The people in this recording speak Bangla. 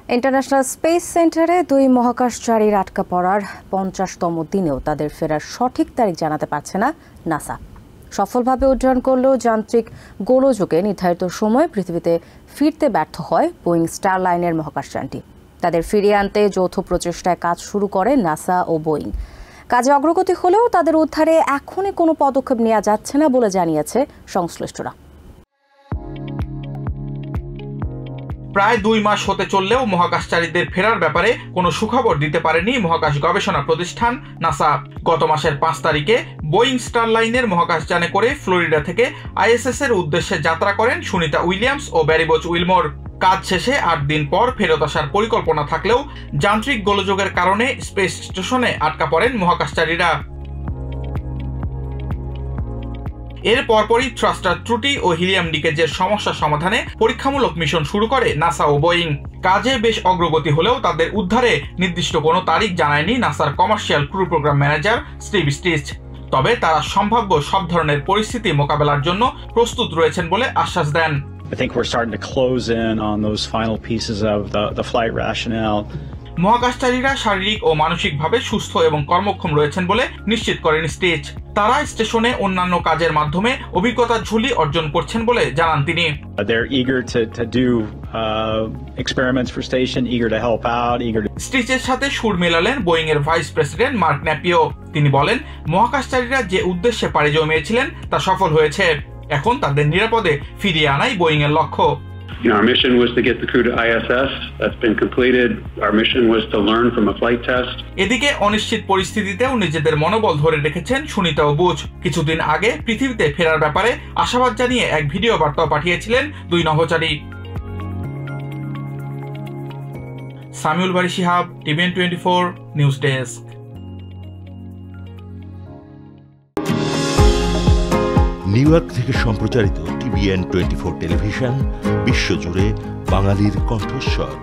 ইন্টারন্যাশনাল স্পেস সেন্টারে 2 মহাকাশচারীর আটকা পড়ার 50তম দিনেও তাদের ফেরার সঠিক তারিখ জানাতে পারছে না নাসা। সফলভাবে উড্ডয়ন করলেও যান্ত্রিক গোলযোগে নির্ধারিত সময়ে পৃথিবীতে ফিরতে ব্যর্থ হয় বোয়িং স্টারলাইনের মহাকাশযানটি। তাদের ফিরিয়ে আনতে যৌথ প্রচেষ্টায় কাজ শুরু করে নাসা ও বোয়িং। কাজে অগ্রগতি হলেও তাদের উদ্ধারে এখনই কোনো পদক্ষেপ নেওয়া যাচ্ছে না বলে জানিয়েছে সংশ্লিষ্টরা। প্রায় 2 মাস হতে চললেও মহাকাশচারীদের ফেরার ব্যাপারে কোনো সুখবর দিতে পারেনি মহাকাশ গবেষণা প্রতিষ্ঠান নাসা। গত মাসের 5 তারিখে বোয়িং স্টারলাইনের মহাকাশযানে করে ফ্লোরিডা থেকে আইএসএস এর উদ্দেশ্যে যাত্রা করেন সুনিতা উইলিয়ামস ও ব্যারিবোজ উইলমোর। কাজ শেষে 8 দিন পর ফেরত আসার পরিকল্পনা থাকলেও যান্ত্রিক গোলযোগের কারণে স্পেস স্টেশনে আটকা পড়েন মহাকাশচারীরা। এর পরপরই থ্রাস্টার ত্রুটি ও হিলিয়াম লিকেজের সমস্যা সমাধানে পরীক্ষামূলক মিশন শুরু করে নাসা ও বোয়িং। কাজে বেশ অগ্রগতি হলেও তাদের উদ্ধারে নির্দিষ্ট কোনো তারিখ জানায়নি নাসার commercial crew programme manager Steve Stich. তবে তারা সম্ভাব্য সব ধরনের পরিস্থিতি মোকাবেলার জন্য প্রস্তুত রয়েছেন বলে আশ্বাস দেন। I think we're starting to close in on those final pieces of the flight rationale. মহাকাশচারীরা শারীরিক ও মানসিকভাবে সুস্থ এবং কর্মক্ষম রয়েছেন বলে নিশ্চিত করেন স্টিচ। তারা স্টেশনে অন্যান্য কাজের মাধ্যমে অভিজ্ঞতার ঝুলি অর্জন করছেন বলে জানান তিনি। They're eager to do experiments for station, eager to help out, eager to... স্টিচের সাথে সুর মেলালেন বোয়িং এর ভাইস প্রেসিডেন্ট মার্ক ন্যাপিও। তিনি বলেন, মহাকাশচারীরা যে উদ্দেশ্যে পাড়ি জমিয়েছিলেন তা সফল হয়েছে। এখন তাদের নিরাপদে ফিরিয়ে আনাই বোয়িং এর লক্ষ্য। Our mission was to get the crew to ISS. That's been completed. Our mission was to learn from a flight test. এদিকে অনিশ্চিত পরিস্থিতিতেও নিজেদের মনোবল ধরে রেখেছেন সুনিতা ও বুচ। কিছুদিন আগে পৃথিবীতে ফেরার ব্যাপারে আশাবাদ জানিয়ে এক ভিডিও বার্তা পাঠিয়েছিলেন 2 নভোচারী। Samiul Bari Shihab, TVN 24 news desk. New York থেকে সম্প্রচারিত টিভিএন 24 টেলিভিশন বিশ্বজুড়ে বাঙালির কণ্ঠস্বর।